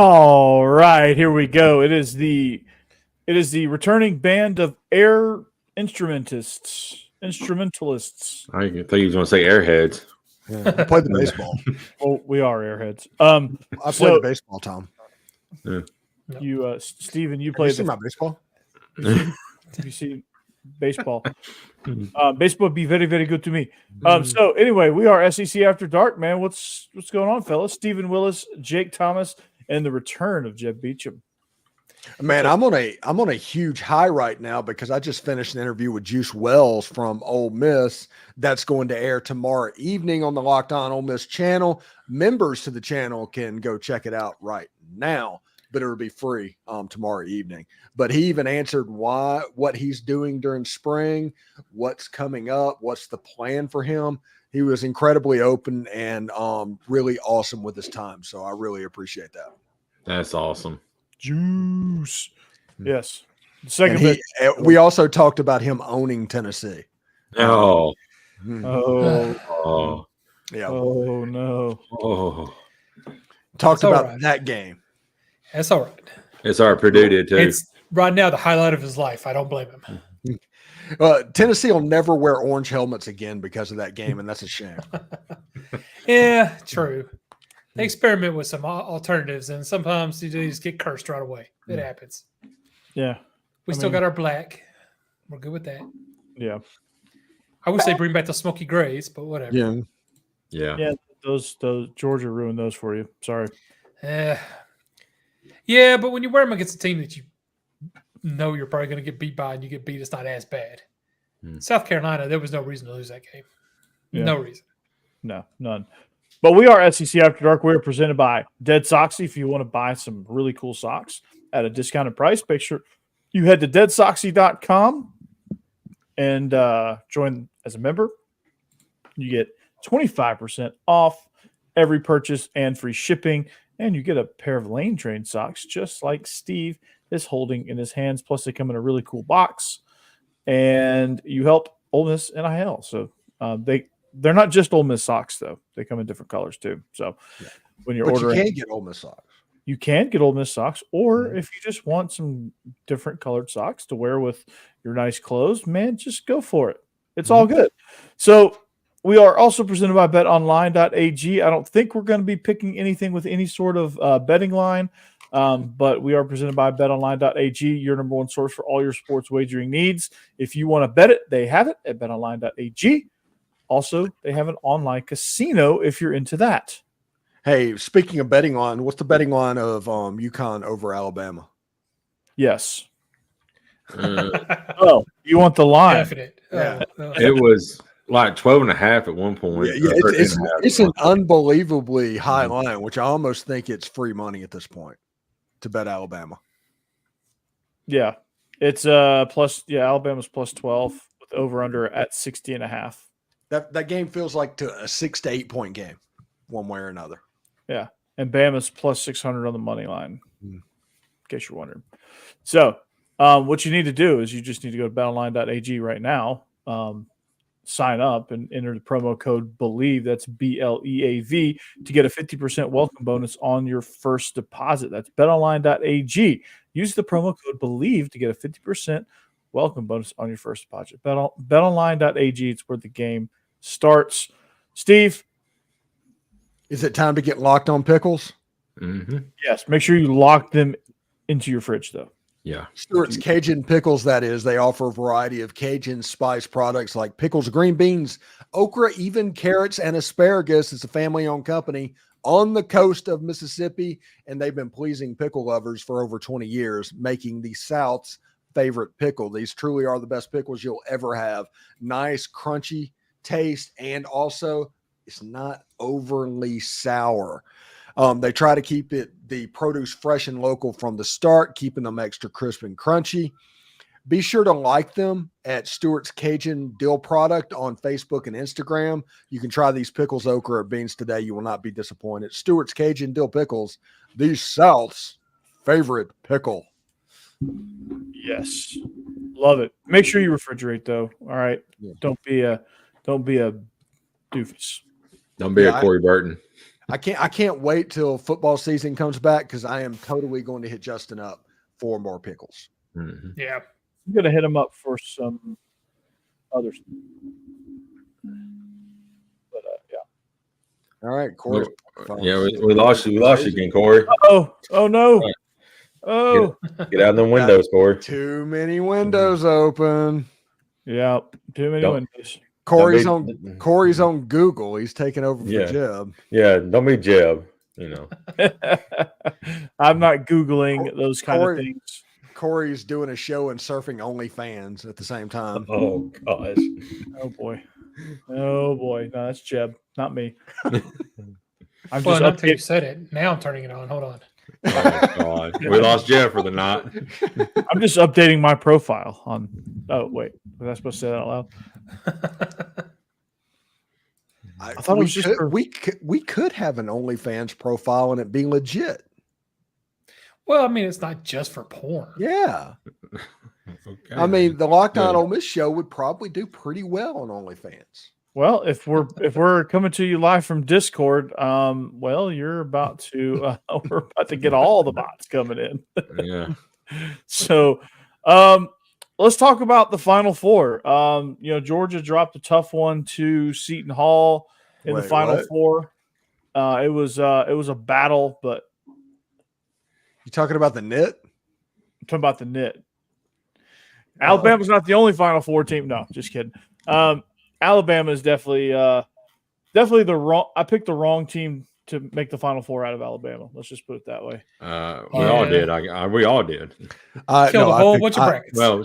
All right, here we go. It is the returning band of air instrumentalists. I think he was going to say airheads. Yeah, I played the baseball. Well, we are airheads. I played the baseball, Tom. Yeah. You, Steven, you Have played you seen my baseball? You see baseball. Baseball be very, very good to me. So anyway, we are SEC After Dark, man. What's going on, fellas? Stephen Willis, Jake Thomas, and the return of Jeb Beecham. Man, I'm on a huge high right now because I just finished an interview with Juice Wells from Ole Miss. That's going to air tomorrow evening on the Locked On Ole Miss channel. Members to the channel can go check it out right now, but it'll be free tomorrow evening. But he even answered what he's doing during spring, what's coming up, what's the plan for him. He was incredibly open and really awesome with his time. So I really appreciate that. That's awesome. Juice. Yes. The second bit. We also talked about him owning Tennessee. Oh. Oh. Yeah. Oh, no. Oh. Talked about right. that game. That's all right. It's our Purdue did too. It's right now the highlight of his life. I don't blame him. Tennessee will never wear orange helmets again because of that game, and that's a shame. Yeah, true. They experiment with some alternatives, and sometimes you just get cursed right away. It happens. Yeah. We still got our black. We're good with that. Yeah. I wish they bring back the smoky grays, but whatever. Yeah. Yeah. Those Georgia ruined those for you. Sorry. Yeah, but when you wear them against a team that you know you're probably going to get beat by and you get beat, it's not as bad. South Carolina, there was no reason to lose that game. Yeah. No reason. No, none. But we are SEC After Dark. We are presented by DeadSoxy. If you want to buy some really cool socks at a discounted price, make sure you head to DeadSoxy.com and join as a member. You get 25% off every purchase and free shipping, and you get a pair of Lane Train socks just like Steve is holding in his hands. Plus, they come in a really cool box, and you help Ole Miss NIL. So they're not just Ole Miss socks, though. They come in different colors, too. So when you're ordering, you can get Ole Miss socks. You can get Ole Miss socks, or if you just want some different colored socks to wear with your nice clothes, man, just go for it. It's all good. So we are also presented by betonline.ag. I don't think we're going to be picking anything with any sort of betting line, but we are presented by betonline.ag, your number one source for all your sports wagering needs. If you want to bet it, they have it at betonline.ag. Also, they have an online casino if you're into that. Hey, speaking of betting line, what's the betting line of UConn over Alabama? Yes. Oh, you want the line? Definite. Yeah. It was like 12.5 at one point. Yeah, it's an unbelievably high line, which I almost think it's free money at this point to bet Alabama. Yeah. It's Alabama's plus 12 with over under at 60.5. That game feels like a 6 to 8 point game, one way or another. Yeah, and Bama's plus 600 on the money line, in case you're wondering. So, what you need to do is you just need to go to betonline.ag right now, sign up, and enter the promo code Bleav. That's BLEAV to get a 50% welcome bonus on your first deposit. That's betonline.ag. Use the promo code Bleav to get a 50% welcome bonus on your first deposit. Betonline.ag. It's where the game starts. Steve, is it time to get locked on pickles? Mm-hmm. Yes. Make sure you lock them into your fridge, though. Yeah. Stewart's Cajun Pickles, that is. They offer a variety of Cajun spice products like pickles, green beans, okra, even carrots, and asparagus. It's a family-owned company on the coast of Mississippi, and they've been pleasing pickle lovers for over 20 years, making the South's favorite pickle. These truly are the best pickles you'll ever have. Nice, crunchy taste, and also it's not overly sour. They try to keep the produce fresh and local from the start, keeping them extra crisp and crunchy. Be sure to like them at Stewart's Cajun Dill Product on Facebook and Instagram. You can try these pickles, okra, or beans today. You will not be disappointed. Stewart's Cajun Dill Pickles, the South's favorite pickle. Yes. Love it. Make sure you refrigerate, though. All right. Yeah. Don't be a doofus. Don't be a Corey Burton. I can't wait till football season comes back because I am totally going to hit Justin up for more pickles. Mm-hmm. Yeah. I'm going to hit him up for some others. But, yeah. All right, Corey. Yeah, we lost you. We lost you again, Corey. Oh no. Oh. Get out of them windows, Corey. Too many windows open. Yeah, too many windows. Corey's on Google. He's taking over for Jeb. Yeah, don't be Jeb. You know, I'm not Googling those kind of things. Corey's doing a show and surfing OnlyFans at the same time. Oh gosh. Oh boy. No, that's Jeb, not me. I'm Well, just not until you said it. Now I'm turning it on. Hold on. Oh God. We lost Jeb for the night. I'm just updating my profile on. Oh wait, was I supposed to say that out loud? I thought it was just we could have an OnlyFans profile and it be legit. Well, I mean, it's not just for porn. Yeah. Okay. I mean, the Locked On Ole Miss show would probably do pretty well on OnlyFans. Well, if we're coming to you live from Discord, well, you're about to we're about to get all the bots coming in. Yeah. So, let's talk about the Final Four. Georgia dropped a tough one to Seton Hall in the Final Four. It was a battle, but you talking about the knit? I'm talking about the knit. Alabama's not the only Final Four team. No, just kidding. Alabama is definitely the wrong. I picked the wrong team to make the Final Four out of Alabama. Let's just put it that way. We all did. We all did. Killed a whole bunch of brackets. Well,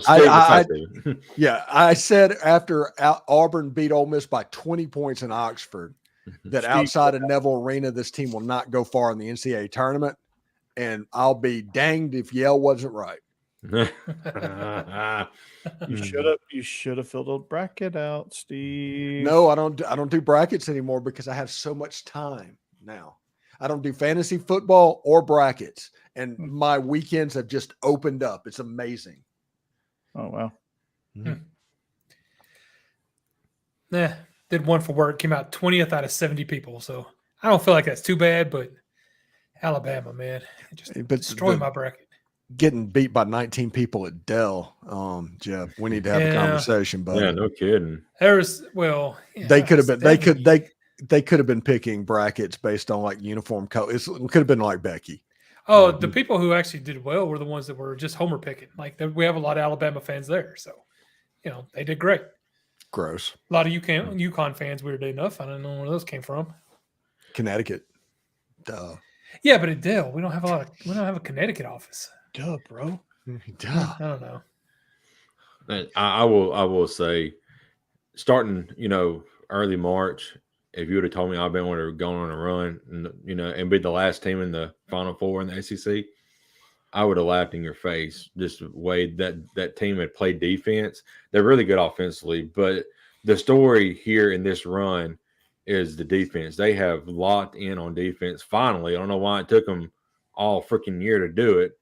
I said after Auburn beat Ole Miss by 20 points in Oxford, that outside of Neville Arena, this team will not go far in the NCAA tournament, and I'll be danged if Yale wasn't right. You should have filled a bracket out, Steve. No, I don't do brackets anymore because I have so much time now. I don't do fantasy football or brackets, and my weekends have just opened up. It's amazing. Oh wow. Did one for work, came out 20th out of 70 people. So I don't feel like that's too bad, but Alabama, man, it just destroyed my bracket. Getting beat by 19 people at Dell, Jeff. We need to have a conversation, buddy. Yeah, no kidding. They could have been. They could have been picking brackets based on like uniform color. It could have been like Becky. Oh, the people who actually did well were the ones that were just homer picking. Like we have a lot of Alabama fans there, so they did great. Gross. A lot of UConn fans, weirdly enough. I don't know where those came from. Connecticut. Duh. Yeah, but at Dell, we don't have a Connecticut office. Duh, bro. Duh. I don't know. I will say, starting early March, if you would have told me Alabama would have gone on a run and be the last team in the Final Four in the SEC, I would have laughed in your face. Just the way that team had played defense. They're really good offensively, but the story here in this run is the defense. They have locked in on defense. Finally, I don't know why it took them all freaking year to do it,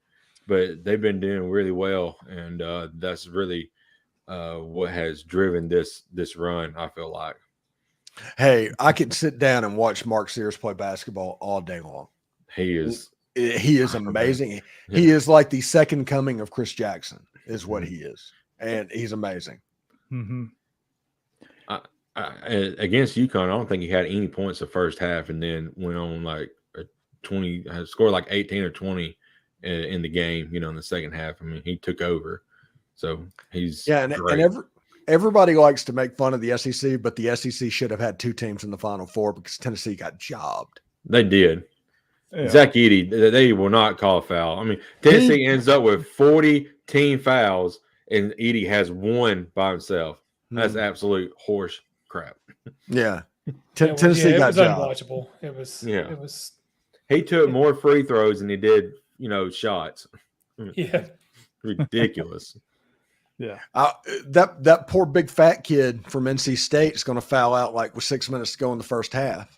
but they've been doing really well, and that's really what has driven this run, I feel like. Hey, I could sit down and watch Mark Sears play basketball all day long. He is amazing. Yeah. He is like the second coming of Chris Jackson is what he is, and he's amazing. Mm-hmm. Against UConn, I don't think he had any points the first half, and then went on like a 20, scored like 18 or 20 in the game. In the second half. I mean, he took over, so he's and everybody likes to make fun of the SEC, but the SEC should have had two teams in the Final Four because Tennessee got jobbed. They did. Yeah. Zach Edey, they will not call a foul. I mean, Tennessee ends up with 40 team fouls, and Edey has one by himself. That's absolute horse crap. Yeah. Tennessee got jobbed. Unwatchable. It was. He took more free throws than he did, shots. Yeah. Ridiculous. Yeah. That poor big fat kid from NC State is going to foul out like with 6 minutes to go in the first half.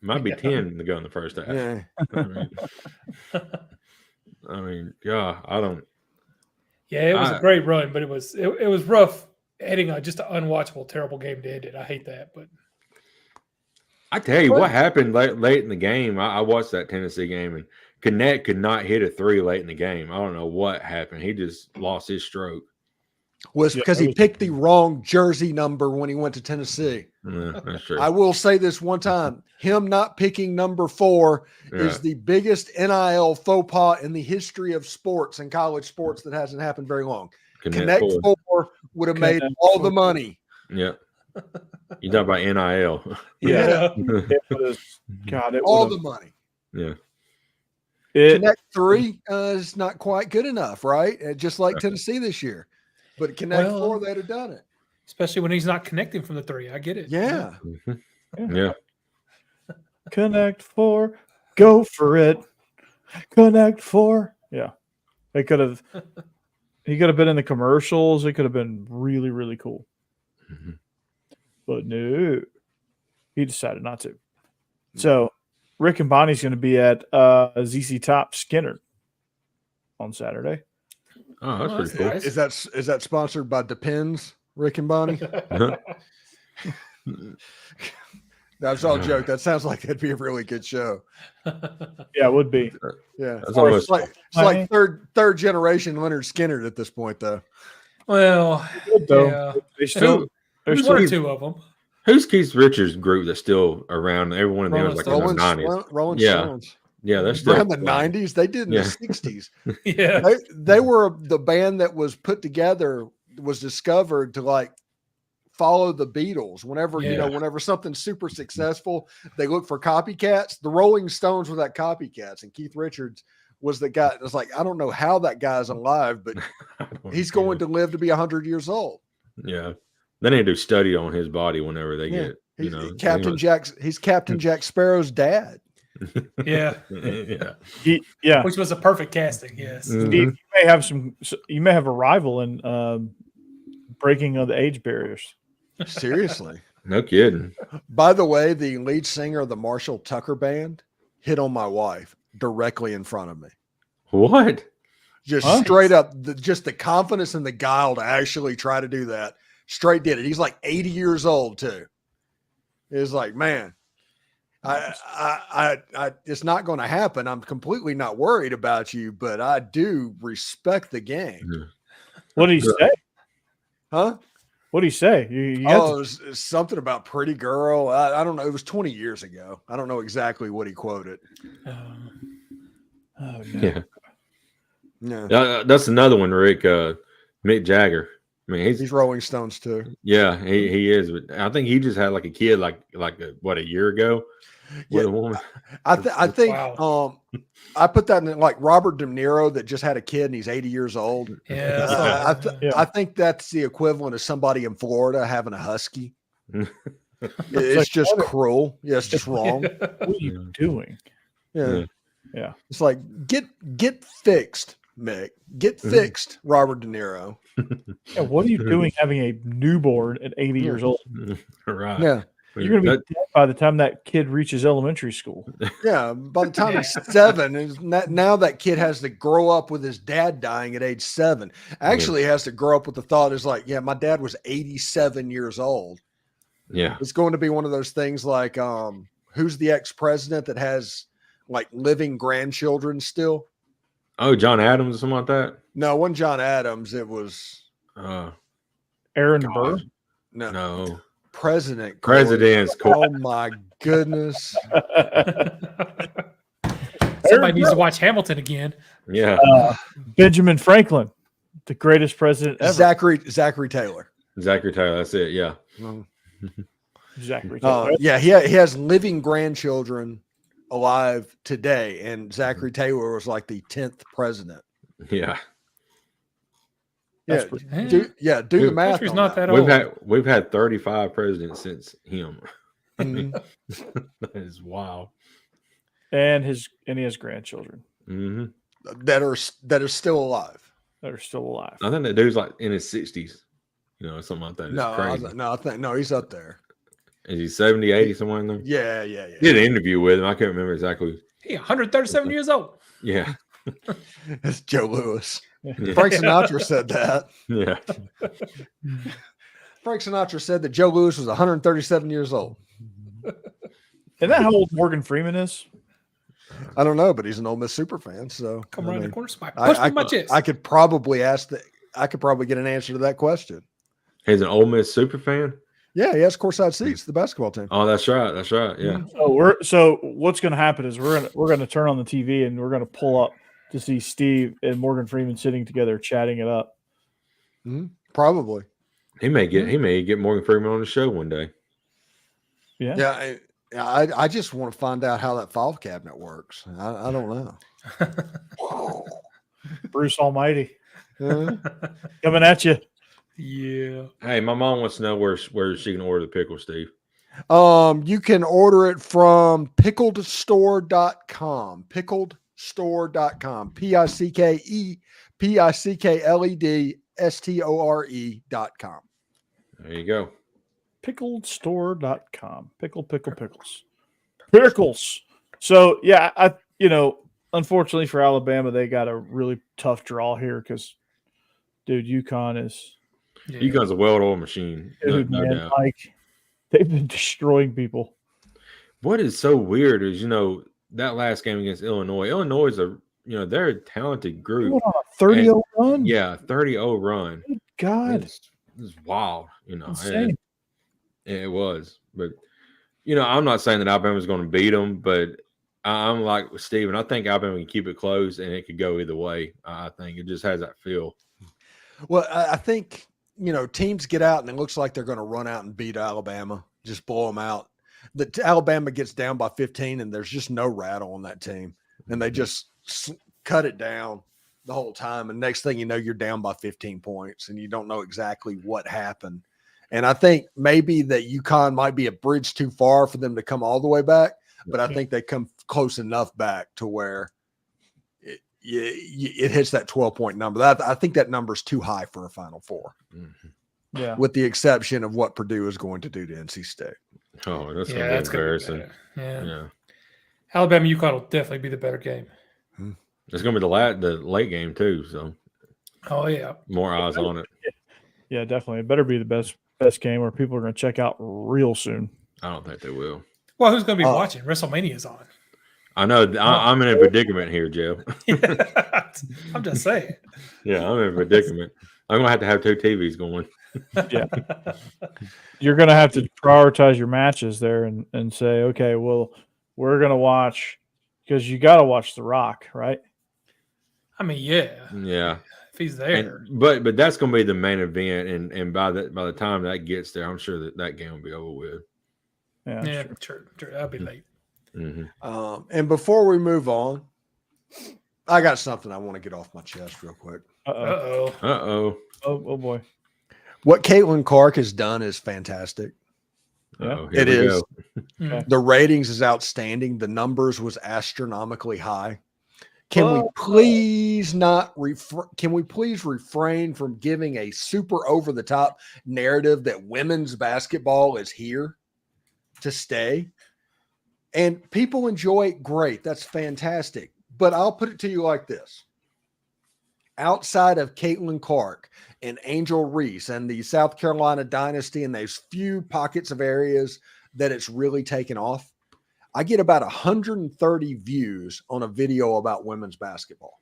Might be 10 to go in the first half. Yeah. I mean, God, I don't. Yeah, it was a great run, but it was rough heading on just an unwatchable, terrible game to end it. I hate that, but I tell you what happened late in the game. I watched that Tennessee game, and Connect could not hit a 3 late in the game. I don't know what happened. He just lost his stroke. Was because he picked the wrong jersey number when he went to Tennessee. Yeah, that's true. I will say this one time: him not picking number 4 is the biggest NIL faux pas in the history of sports and college sports that hasn't happened very long. Connect 4 would have made all the money. Yeah. You talk about NIL. Yeah. It was, God, it all the money. Yeah. Connect 3 is not quite good enough, right? Just like Tennessee this year. But Connect 4, they'd have done it. Especially when he's not connecting from the 3. I get it. Yeah. Yeah. Connect 4, go for it. Connect 4. Yeah. He could have been in the commercials. It could have been really, really cool. Mm-hmm. But no, he decided not to. So Rick and Bonnie's going to be at ZC Top Skinner on Saturday. Oh, that's pretty cool. Nice. Is that sponsored by Depends, Rick and Bonnie? That's all joke. That sounds like it'd be a really good show. Yeah, it would be. Yeah, That's almost, it's like third generation Leonard Skinner at this point, though. Well, Good, though. yeah. There's still There's one or two of them. who's Keith Richards' group that's still around? Every one of them is like in the 90s. Rolling Yeah. Stones. Yeah, they're still Around the 90s. They did in the 60s. Yeah. They were the band that was put together, was discovered to like follow the Beatles. Whenever something's super successful, they look for copycats. The Rolling Stones were that copycats, and Keith Richards was the guy. It was like, I don't know how that guy's alive, but he's going to live to be 100 years old. Yeah. They need to do study on his body whenever they get, He's Captain Jack Sparrow's dad. Yeah. Yeah. Which was a perfect casting. Yes. Steve, you may have a rival in breaking of the age barriers. Seriously. No kidding. By the way, the lead singer of the Marshall Tucker Band hit on my wife directly in front of me. What? Just straight up, just the confidence and the guile to actually try to do that. Straight did it. He's like 80 years old too. It's like, man, I it's not going to happen. I'm completely not worried about you, but I do respect the game. What did he say? Huh? What did he say? It was something about pretty girl. I don't know. It was 20 years ago. I don't know exactly what he quoted. Oh no. Yeah. Yeah. That's another one, Rick. Mick Jagger. I mean, he's Rolling Stones too. Yeah, he is. But I think he just had like a kid, a year ago with a woman. I think wow. I put that in like Robert De Niro that just had a kid and he's 80 years old. Yeah. I think that's the equivalent of somebody in Florida having a husky. It's just cruel. Yeah, it's just wrong. What are you doing? Yeah. Yeah. It's like get fixed, Mick. Get fixed, Robert De Niro. Yeah, what are you doing having a newborn at 80 years old? Right. Yeah. You're going to be dead by the time that kid reaches elementary school. Yeah. By the time he's 7, now that kid has to grow up with his dad dying at age 7. Actually has to grow up with the thought is like, yeah, my dad was 87 years old. Yeah. It's going to be one of those things like who's the ex-president that has like living grandchildren still? Oh, John Adams or something like that? No, it wasn't John Adams. It was Aaron Burr. No. President's Oh my goodness. Somebody needs to watch Hamilton again. Yeah. Benjamin Franklin, the greatest president ever. Zachary Taylor. That's it. Yeah. Zachary Taylor. Yeah, he has living grandchildren alive today, and Zachary Taylor was like the 10th president. Yeah. Do the math. He's On not that. that old. We've had 35 presidents since him. Mhm. That is wild. And he has grandchildren Mm-hmm. that are still alive. that are still alive. I think that dude's like in his 60s, something like that. It's crazy. I think he's up there. Is he 70, 80, somewhere in there? Yeah. Did an interview with him. I can't remember exactly. He 137 years old. Yeah. It's Joe Louis. Yeah. Frank Sinatra said that. Yeah. Frank Sinatra said that Joe Louis was 137 years old. Isn't that how old Morgan Freeman is? I don't know, but he's an Ole Miss super fan. So Come around the corner, somebody push me in my chest. I could probably I could probably get an answer to that question. He's an Ole Miss super fan. Yeah, he has courtside seats. The basketball team. Oh, that's right. That's right. Yeah. So what's going to happen is we're going to turn on the TV and we're going to pull up to see Steve and Morgan Freeman sitting together chatting it up. Probably. He may get Morgan Freeman on the show one day. Yeah. Yeah. I just want to find out how that file cabinet works. I don't know. Bruce Almighty coming at you. Yeah. Hey, my mom wants to know where she can order the pickle, Steve. You can order it from pickledstore.com. Pickledstore.com. pickledstore.com. There you go. Pickledstore.com. Pickles. So yeah, unfortunately for Alabama, they got a really tough draw here because, dude, UConn is. Yeah. UConn's a well-oiled machine. No doubt. Like, they've been destroying people. What is so weird is, that last game against Illinois. Illinois is they're a talented group. 30-0 run? Yeah, 30-0 run. Good God. It's wild. Insane. It was. But, I'm not saying that Alabama's going to beat them, but I'm like with Steven. I think Alabama can keep it close, and it could go either way. I think it just has that feel. Well, I think, teams get out, and it looks like they're going to run out and beat Alabama, just blow them out. Alabama gets down by 15, and there's just no rattle on that team. And they just cut it down the whole time. And next thing you know, you're down by 15 points, and you don't know exactly what happened. And I think maybe that UConn might be a bridge too far for them to come all the way back, but I think they come close enough back to where it hits that 12-point number. I think that number is too high for a Final Four. Mm-hmm. Yeah. With the exception of what Purdue is going to do to NC State. Oh, that's going to be embarrassing. Yeah. Alabama, UConn will definitely be the better game. It's going to be the late game too. So, oh yeah, more eyes on it. Yeah, definitely. It better be the best game where people are going to check out real soon. I don't think they will. Well, who's going to be watching? WrestleMania's on. I know. I'm in a predicament here, Jeb. I'm just saying. Yeah, I'm in a predicament. I'm going to have two TVs going. Yeah. You're going to have to prioritize your matches there and say, okay, well, we're going to watch because you got to watch The Rock, right? I mean, yeah. Yeah. If he's there. But that's going to be the main event. And by the time that gets there, I'm sure that game will be over with. Yeah, true. That'll be late. Mm-hmm. And before we move on, I got something I want to get off my chest real quick. Uh-oh. Oh boy. What Caitlin Clark has done is fantastic. Yeah. It is. Okay. The ratings is outstanding. The numbers was astronomically high. Can we please refrain from giving a super over the top narrative that women's basketball is here to stay? And people enjoy it, great. That's fantastic. But I'll put it to you like this. Outside of Caitlin Clark and Angel Reese and the South Carolina dynasty and those few pockets of areas that it's really taken off, I get about 130 views on a video about women's basketball.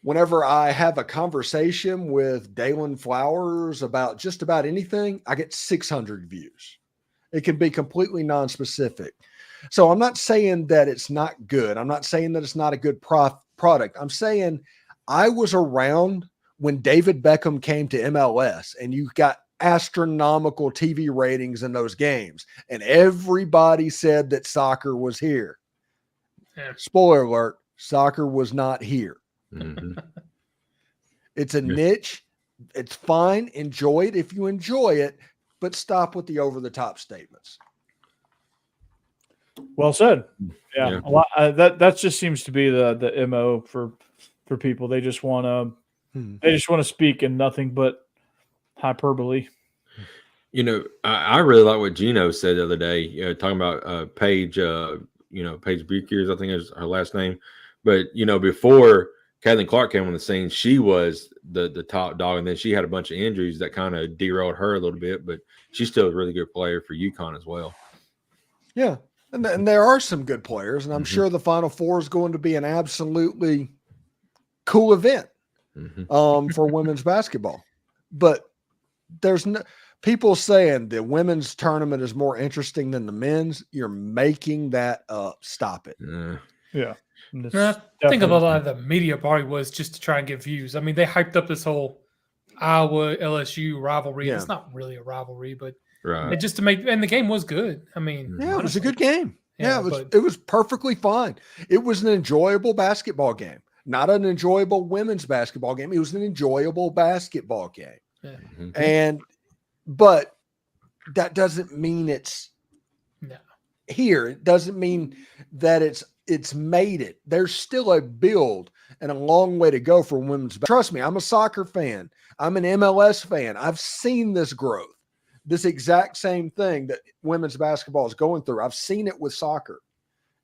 Whenever I have a conversation with Dalen Flowers about just about anything, I get 600 views. It can be completely non-specific. So I'm not saying that it's not good. I'm not saying that it's not a good product. I'm saying I was around when David Beckham came to MLS and you got astronomical TV ratings in those games. And everybody said that soccer was here. Yeah. Spoiler alert, soccer was not here. Mm-hmm. It's a niche. It's fine. Enjoy it if you enjoy it, but stop with the over-the-top statements. Well said. Yeah. A lot, that just seems to be the MO for people. They just want to speak in nothing but hyperbole. I really like what Gino said the other day, talking about Paige, Paige Buchers, I think is her last name. But, before Caitlin Clark came on the scene, she was the top dog. And then she had a bunch of injuries that kind of derailed her a little bit, but she's still a really good player for UConn as well. Yeah. And there are some good players, and I'm sure the Final Four is going to be an absolutely cool event for women's basketball. But there's no people saying the women's tournament is more interesting than the men's. You're making that up. Stop it. Yeah. I think a lot of the media probably was just to try and get views. I mean, they hyped up this whole Iowa LSU rivalry. Yeah. It's not really a rivalry, but Right. just to make, and the game was good. I mean, Yeah, it was a good game. Yeah, but it was perfectly fine. It was an enjoyable basketball game, not an enjoyable women's basketball game. It was an enjoyable basketball game. Yeah. But that doesn't mean it's No. here. It doesn't mean that it's made it. There's still a build and a long way to go for women's. Trust me, I'm a soccer fan. I'm an MLS fan. I've seen this growth. This exact same thing that women's basketball is going through. I've seen it with soccer.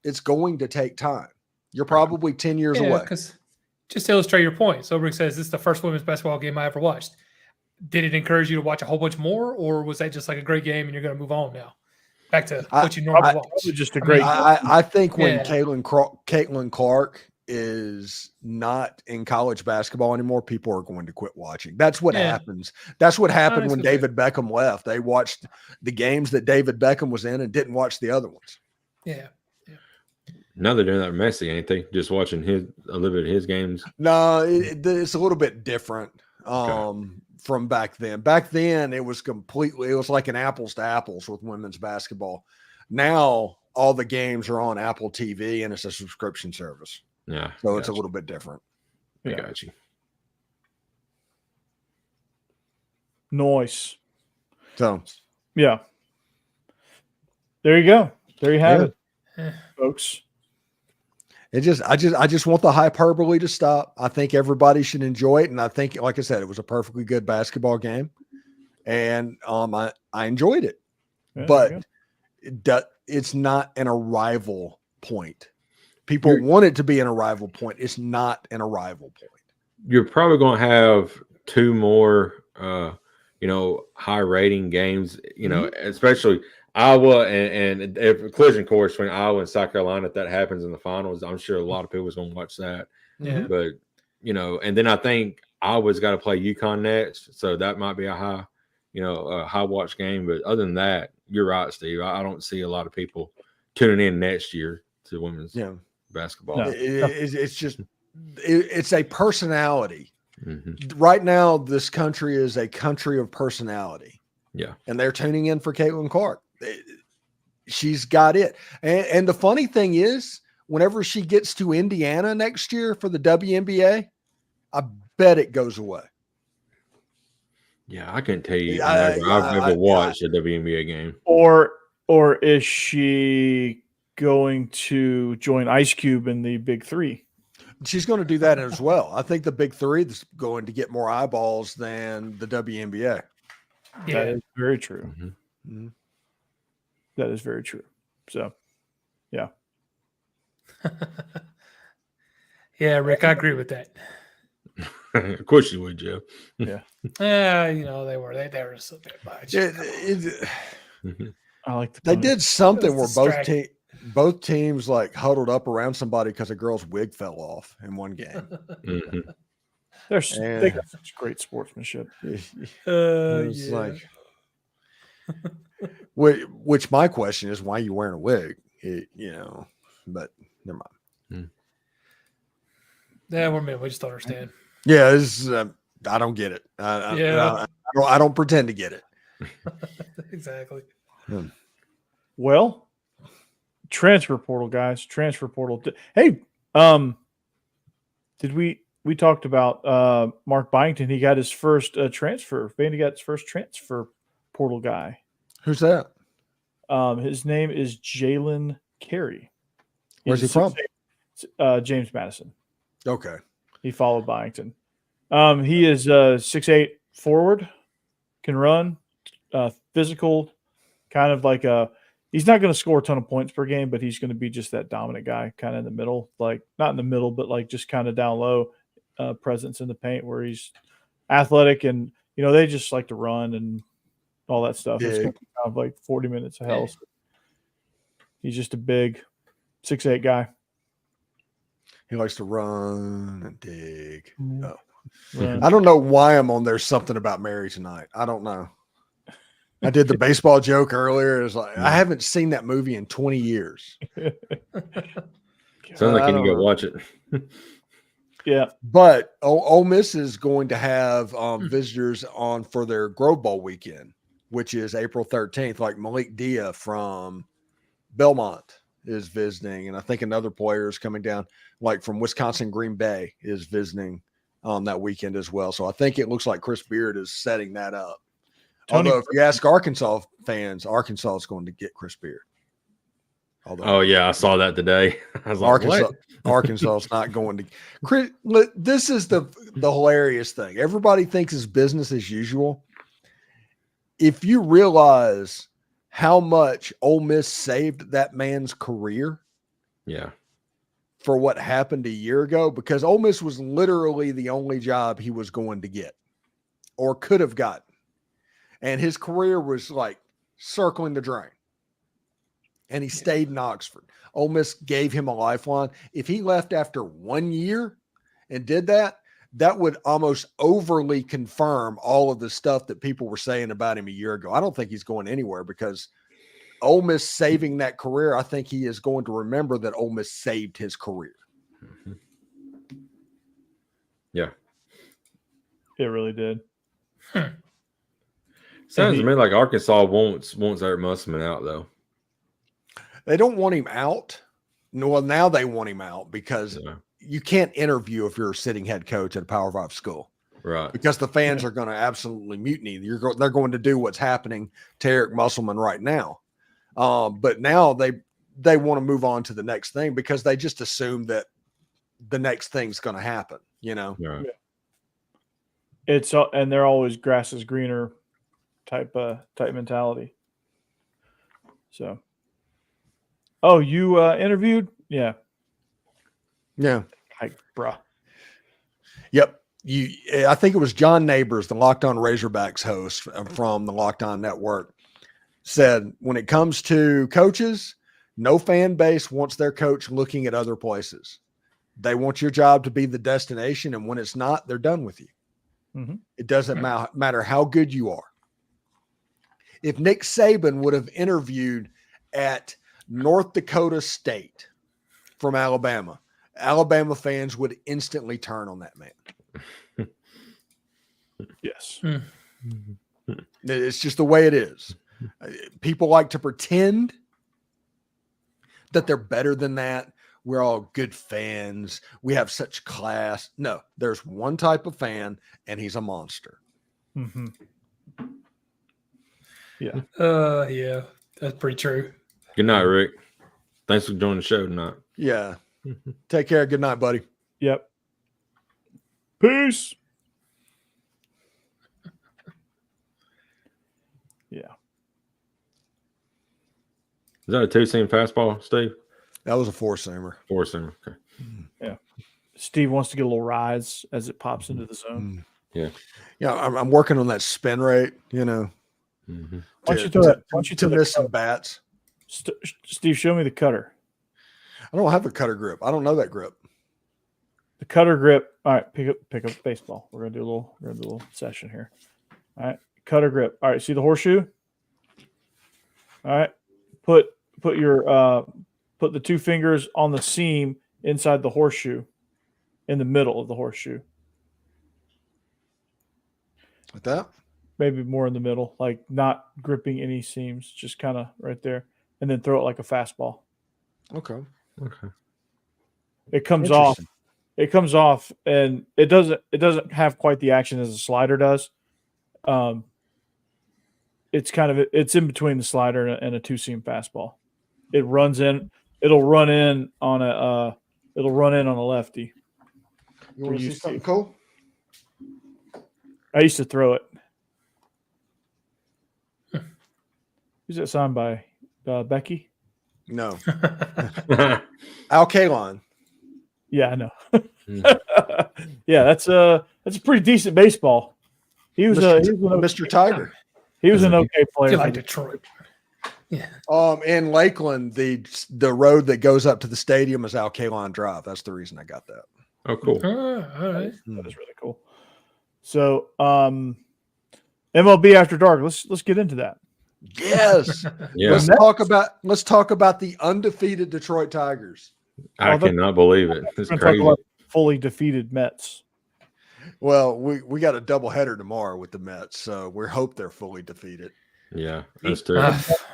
It's going to take time. You're probably 10 years away. Because just to illustrate your point, Sobering says this is the first women's basketball game I ever watched. Did it encourage you to watch a whole bunch more, or was that just like a great game and you're going to move on now? Back to what you normally watch. Just a great. I think when Caitlin Clark is not in college basketball anymore, people are going to quit watching. That's what happens. That's what happened when David Beckham left. They watched the games that David Beckham was in and didn't watch the other ones. Yeah. Now they're doing that with Messi, ain't they? Just watching a little bit of his games. No, it's a little bit different from back then. Back then, it was like an apples to apples with women's basketball. Now, all the games are on Apple TV, and it's a subscription service. Yeah. So it's a little bit different. I got you. Nice. So, yeah. There you go. There you have it, folks. I just want the hyperbole to stop. I think everybody should enjoy it, and I think, like I said, it was a perfectly good basketball game, and I enjoyed it. Yeah, but it's not an arrival point. People want it to be an arrival point. It's not an arrival point. You're probably going to have two more, high rating games. Especially Iowa and if a collision course between Iowa and South Carolina, if that happens in the finals, I'm sure a lot of people is going to watch that. Yeah. But and then I think Iowa's got to play UConn next, so that might be a high watch game. But other than that, you're right, Steve. I don't see a lot of people tuning in next year to women's basketball. No. It's a personality. Right now, this country is a country of personality. Yeah, and they're tuning in for Caitlin Clark. She's got it. And the funny thing is, whenever she gets to Indiana next year for the WNBA, I bet it goes away. Yeah, I can tell you. I've never watched a WNBA game. Or is she going to join Ice Cube in the Big Three? She's going to do that as well. I think the Big Three is going to get more eyeballs than the WNBA. Yeah. That is very true. That is very true. So, yeah. Yeah, Rick, I agree with that. Of course you would, Joe. Yeah. They were so much. I like they did something where both teams like huddled up around somebody because a girl's wig fell off in one game. They got such great sportsmanship. It's like, which my question is, why are you wearing a wig? But never mind. Yeah, we just don't understand. Yeah, I don't get it. I don't pretend to get it. Exactly. Well, transfer portal, guys. Transfer portal. Hey, did we talked about Mark Byington? He got his first transfer. Vandy got his first transfer portal guy. Who's that? His name is Jalen Carey. Where's he from? James Madison. Okay. He followed Byington. He is 6'8" forward, can run, physical, kind of like he's not going to score a ton of points per game, but he's going to be just that dominant guy, kind of in the middle, like not in the middle, but like just kind of down low, presence in the paint where he's athletic and, they just like to run and all that stuff. It's going to be kind of like 40 minutes of hell. He's just a big 6'8" guy. He likes to run and dig. Mm-hmm. Oh. Run. I don't know why I'm on There's Something About Mary Tonight. I don't know. I did the baseball joke earlier. It was like, I haven't seen that movie in 20 years. Sounds like you need to go watch it. Yeah. But Ole Miss is going to have visitors on for their Grove Bowl weekend, which is April 13th. Like Malik Dia from Belmont is visiting, and I think another player is coming down, like from Wisconsin Green Bay is visiting on that weekend as well. So I think it looks like Chris Beard is setting that up. Although if you ask Arkansas fans, Arkansas is going to get Chris Beard. Oh yeah, I saw that today. I was like, Arkansas is not going to. Chris, this is the hilarious thing. Everybody thinks it's business as usual. If you realize how much Ole Miss saved that man's career, yeah, for what happened a year ago, because Ole Miss was literally the only job he was going to get or could have gotten, and his career was like circling the drain. And he stayed in Oxford. Ole Miss gave him a lifeline. If he left after 1 year and did that, that would almost overly confirm all of the stuff that people were saying about him a year ago. I don't think he's going anywhere because Ole Miss saving that career, I think he is going to remember that Ole Miss saved his career. Mm-hmm. Yeah. It really did. Sounds to me like Arkansas wants Eric Musselman out, though. They don't want him out. Well, now they want him out because you can't interview if you're a sitting head coach at a Power 5 school. Right. Because the fans are going to absolutely mutiny. They're going to do what's happening to Eric Musselman right now. But now they want to move on to the next thing because they just assume that the next thing's going to happen, you know? Right. And they're always grass is greener type mentality. So. Oh, you interviewed? Yeah. Yeah. Like, bruh. Yep. I think it was John Neighbors, the Locked On Razorbacks host from the Locked On Network, said when it comes to coaches, no fan base wants their coach looking at other places. They want your job to be the destination, and when it's not, they're done with you. Mm-hmm. It doesn't matter how good you are. If Nick Saban would have interviewed at North Dakota State from Alabama fans would instantly turn on that man. Yes. It's just the way it is. People like to pretend that they're better than that. We're all good fans. We have such class. No, there's one type of fan, and he's a monster. Mm-hmm. Yeah. Yeah, that's pretty true. Good night, Rick. Thanks for joining the show tonight. Yeah. Take care. Good night, buddy. Yep. Peace. Yeah. Is that a 2-seam fastball, Steve? That was a 4-seamer. 4-seamer. Okay. Yeah. Steve wants to get a little rise as it pops into the zone. Yeah. Yeah. I'm working on that spin rate, you know. Mm-hmm. Why don't you throw that? Why don't you to throw miss some bats. Steve, show me the cutter. I don't have a cutter grip. I don't know that grip. The cutter grip. All right, pick up baseball. We're gonna do a little session here. All right, cutter grip. All right, see the horseshoe. All right, put the 2 fingers on the seam inside the horseshoe, in the middle of the horseshoe. Like that? Maybe more in the middle, like not gripping any seams, just kind of right there, and then throw it like a fastball. Okay. It comes off. It comes off, and it doesn't have quite the action as a slider does. It's in between the slider and a 2-seam fastball. It runs in. It'll run in on a lefty. You want to see something cool? I used to throw it. Who's that signed by? Becky? No. Al Kalon. Yeah, I know. Yeah, that's a pretty decent baseball. He was Mr. Tiger. He was an okay player. You like Detroit. In Lakeland, the road that goes up to the stadium is Alkaline Drive. That's the reason I got that. Oh, cool. All right. That is really cool. So, MLB After Dark. Let's get into that. Yes. Yeah. Let's talk about the undefeated Detroit Tigers. I cannot believe it. It's We're gonna crazy. talk about fully defeated Mets. Well, we got a doubleheader tomorrow with the Mets, so we hope they're fully defeated. Yeah, that's true.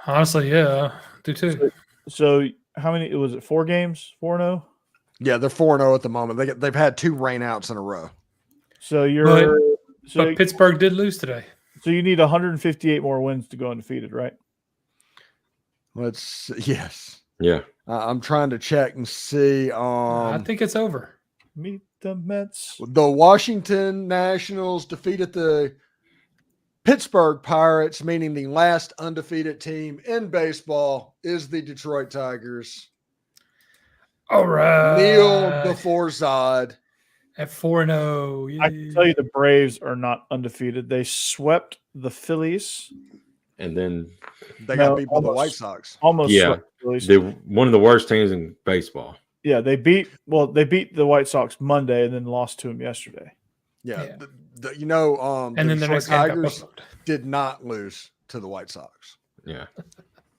Honestly, yeah, do too. So, how many? Was it 4 games? 4-0. Yeah, they're 4-0 at the moment. They've had 2 rainouts in a row. So you're. But Pittsburgh did lose today. So you need 158 more wins to go undefeated, right? Yes. Yeah. I'm trying to check and see. I think it's over. Meet the Mets. The Washington Nationals defeated the Pittsburgh Pirates, meaning the last undefeated team in baseball is the Detroit Tigers. All right. Kneel before Zod. At 4-0. I can tell you the Braves are not undefeated. They swept the Phillies. And then They got beat by the White Sox. Almost Yeah. swept the Phillies. they're one of the worst teams in baseball. Yeah, they beat the White Sox Monday and then lost to them yesterday. Yeah. Yeah. And then the Detroit next game got Tigers postponed. did not lose to the White Sox. Yeah.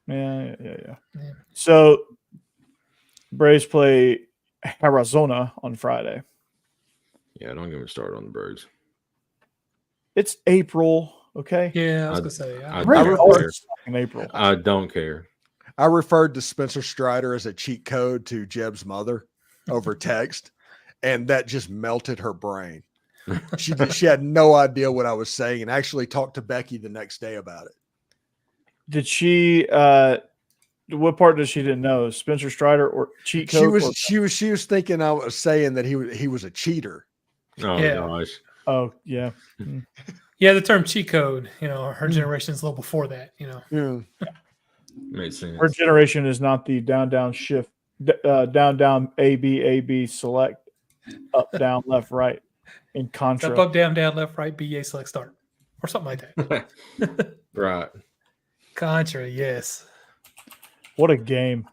Yeah. Yeah. So Braves play Arizona on Friday. Yeah, don't get me started on the Braves. It's April, okay? Yeah, I was I- gonna say. I- Braves I- are always in April. I don't care. I referred to Spencer Strider as a cheat code to Jeb's mother over text, and that just melted her brain. She had no idea what I was saying, and actually talked to Becky the next day about it. Did she? What part does she didn't know? Spencer Strider or cheat code? She was thinking I was saying that he was a cheater. Oh, Yeah. gosh. Oh yeah. Yeah, the term cheat code, her generation's a little before that, Yeah. Makes sense. Her generation is not the down shift, down A B select, up down left right in contra. Up, down, left, right, BA select start. Or something like that. Right. Contra, yes. What a game.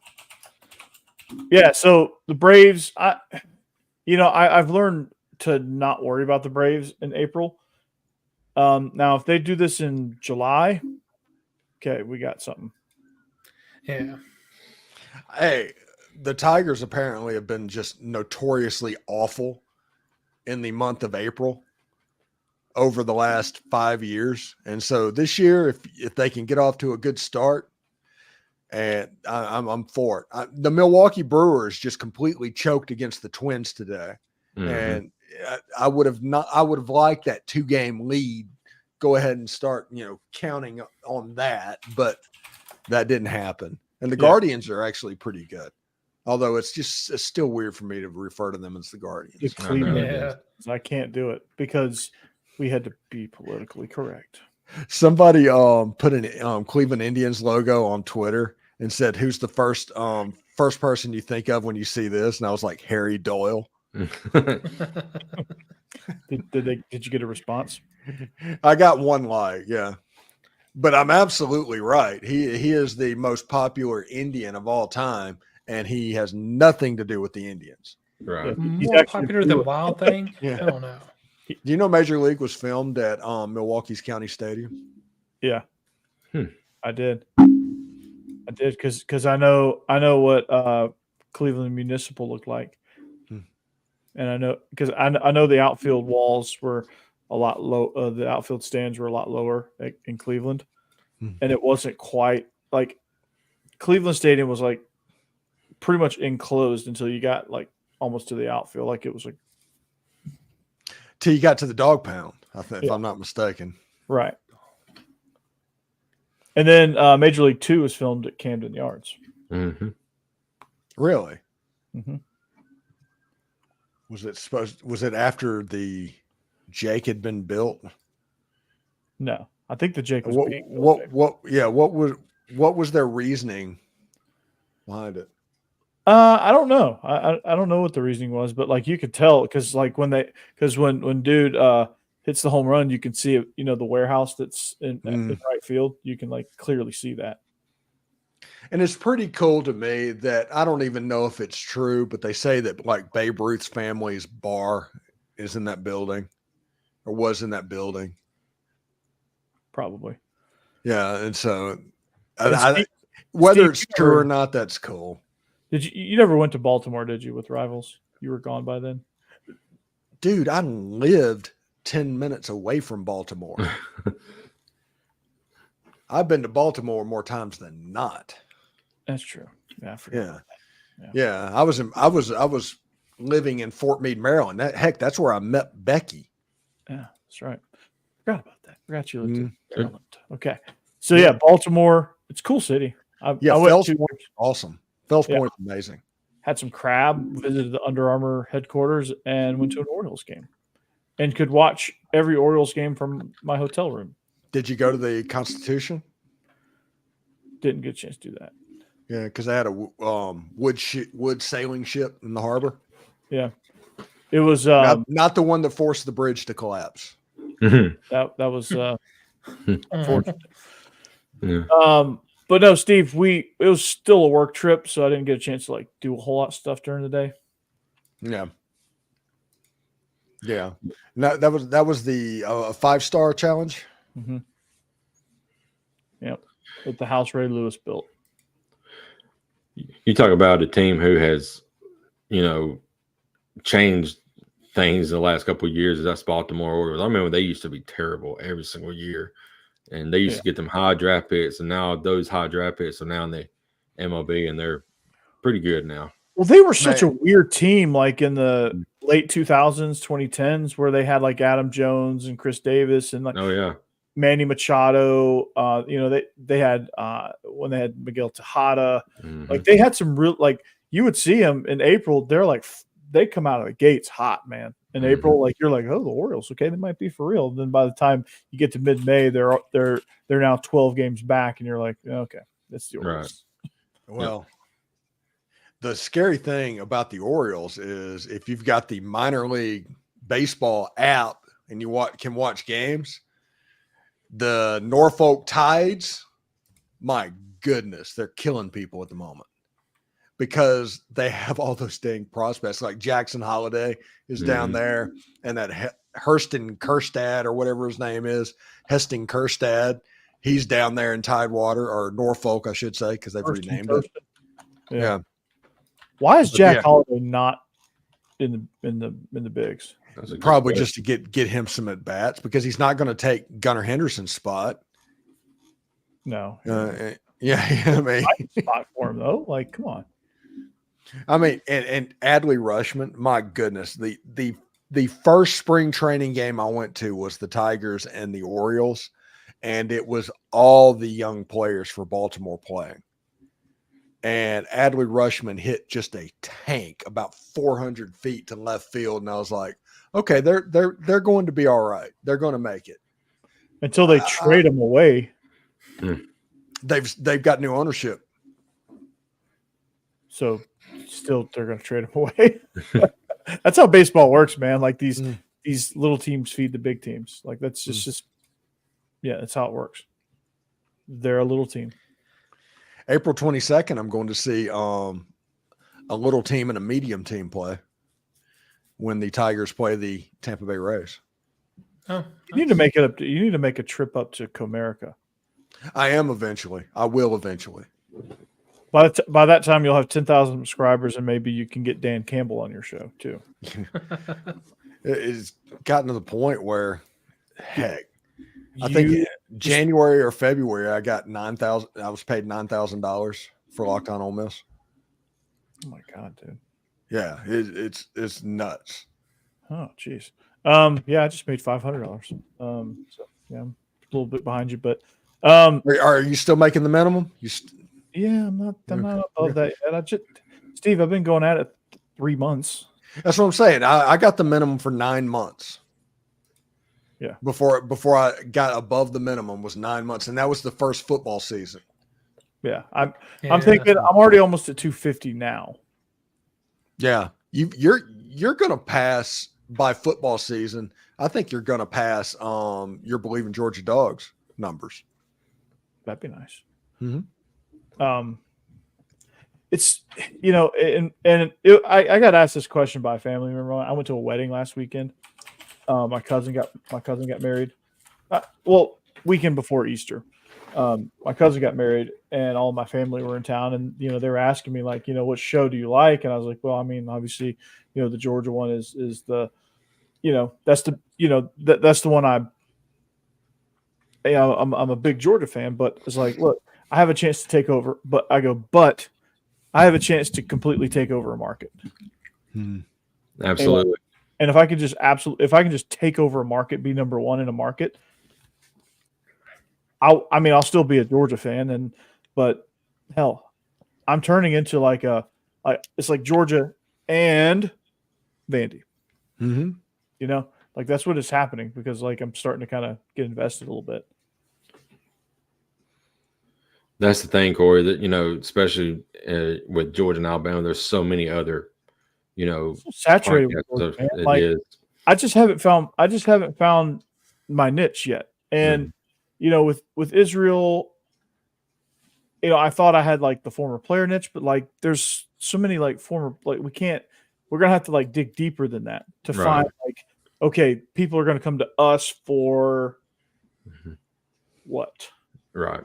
Yeah, so the Braves, I've learned to not worry about the Braves in April. Now, if they do this in July, okay, we got something. Yeah. Hey, the Tigers apparently have been just notoriously awful in the month of April over the last 5 years. And so this year, if they can get off to a good start, and I'm for it. The Milwaukee Brewers just completely choked against the Twins today. Mhm. And I would have liked that 2-game lead. Go ahead and start, counting on that, but that didn't happen. And the Guardians are actually pretty good. Although it's still weird for me to refer to them as the Guardians. The Cleveland Yeah. Indians. I can't do it because we had to be politically correct. Somebody put an Cleveland Indians logo on Twitter and said, "Who's the first person you think of when you see this?" And I was like, Harry Doyle. Did you get a response? I got one like, yeah. But I'm absolutely right. He is the most popular Indian of all time, and he has nothing to do with the Indians. Right. He's More actually popular than Wild Thing? Yeah. I don't know. Do you know Major League was filmed at Milwaukee's County Stadium? Yeah. Hmm. I did because I know what Cleveland Municipal looked like. Hmm. And I know because I know the outfield walls were a lot low. The outfield stands were a lot lower in Cleveland, and it wasn't quite like Cleveland Stadium was like pretty much enclosed until you got like almost to the outfield. Like it was like Till you got to the dog pound, I think, if Yeah. I'm not mistaken. right. And then Major League 2 was filmed at Camden Yards. Mm-hmm. Really? Mhm. Was it after the Jake had been built? No, I think the Jake was What being built there. what was their reasoning behind it? I don't know. I don't know what the reasoning was, but like you could tell because like when dude hits the home run, you can see it. The warehouse that's in right field. You can like clearly see that. And it's pretty cool to me that I don't even know if it's true, but they say that like Babe Ruth's family's bar is in that building or was in that building. Probably. Yeah. And so Steve, whether Steve, it's true or not, that's cool. You never went to Baltimore, did you, with Rivals? You were gone by then? Dude, I lived 10 minutes away from Baltimore. I've been to Baltimore more times than not. That's true. Yeah, I forgot. Yeah. I was living in Fort Meade, Maryland. That's where I met Becky. Yeah, that's right. Forgot about that. Forgot you lived in Mm-hmm. Maryland. Okay. So yeah, Baltimore, it's a cool city. I went Fells to, Point, awesome. Fells Point's amazing. had some crab, visited the Under Armour headquarters, and went to an Orioles game. And could watch every Orioles game from my hotel room. Did you go to the Constitution? Didn't get a chance to do that. Yeah, because I had a wood sailing ship in the harbor. Yeah. It was Not the one that forced the bridge to collapse. that was unfortunate. Yeah. But no, Steve, it was still a work trip, so I didn't get a chance to like do a whole lot of stuff during the day. Yeah. Yeah. No, that was the 5-star challenge. Mm-hmm. Yep. With the house Ray Lewis built. You talk about a team who has, changed things in the last couple of years. That's Baltimore Orioles. I remember they used to be terrible every single year, and they used to get them high draft picks, and now those high draft picks are now in the MLB, and they're pretty good now. Well, they were such a weird team, like in the late 2000s, 2010s, where they had like Adam Jones and Chris Davis and like Manny Machado. They had when they had Miguel Tejada, like they had some real, like you would see them in April. They're like they come out of the gates hot, man. In April, like you're like, oh, the Orioles, okay, they might be for real. And then by the time you get to mid-May, they're now 12 games back, and you're like, okay, that's the Orioles. Right. Well. The scary thing about the Orioles is if you've got the minor league baseball app and you can watch games, the Norfolk Tides, my goodness, they're killing people at the moment because they have all those dang prospects. Like Jackson Holiday is down there, and that Heston Kjerstad or whatever his name is, Heston Kjerstad, he's down there in Tidewater, or Norfolk, I should say, because they've renamed it. Yeah. Why is Jack Holiday not in the bigs? Probably just to get him some at bats because he's not going to take Gunnar Henderson's spot. No. I mean, spot for him though. Like, come on. I mean, and Adley Rushman, my goodness, the first spring training game I went to was the Tigers and the Orioles, and it was all the young players for Baltimore playing. And Adley Rushman hit just a tank about 400 feet to left field. And I was like, okay, they're going to be all right. They're going to make it. Until they trade him away. They've got new ownership. So still they're going to trade him away. That's how baseball works, man. Like these little teams feed the big teams. Like that's just that's how it works. They're a little team. April 22nd, I'm going to see a little team and a medium team play when the Tigers play the Tampa Bay Rays. Oh, you need to make it up. You need to make a trip up to Comerica. I am eventually. I will eventually. By that time, you'll have 10,000 subscribers, and maybe you can get Dan Campbell on your show too. It's gotten to the point where, heck, I think January or February, I got $9,000. I was paid $9,000 for Locked On Ole Miss. Oh my god, dude! Yeah, it's nuts. Oh, jeez. I just made $500. So yeah, I'm a little bit behind you, but are you still making the minimum? I'm not above that yet. Steve, I've been going at it 3 months. That's what I'm saying. I got the minimum for 9 months. Yeah. Before I got above the minimum was 9 months, and that was the first football season. Yeah. I'm thinking I'm already almost at 250 now. Yeah. You're gonna pass by football season. I think you're gonna pass your Bleav In Georgia Dawgs numbers. That'd be nice. Mm-hmm. it's, I got asked this question by a family member. I went to a wedding last weekend. My cousin got married. Weekend before Easter. My cousin got married, and all of my family were in town, and they were asking me like, what show do you like? And I was like, well, I mean, obviously, the Georgia one is the, that's the one I'm a big Georgia fan, but it's like, look, I have a chance to take over, but I have a chance to completely take over a market. Absolutely. And if I can just take over a market, be number one in a market, I'll still be a Georgia fan, but hell, I'm turning into it's like Georgia and Vandy. Like that's what is happening because like I'm starting to kind of get invested a little bit. That's the thing, Corey, that, especially with Georgia and Alabama, there's so many other, saturated with Georgia, man. I just haven't found my niche yet. And, with Israel, I thought I had like the former player niche, but like there's so many like former, like we're going to have to like dig deeper than that to find like, okay, people are going to come to us for what? Right.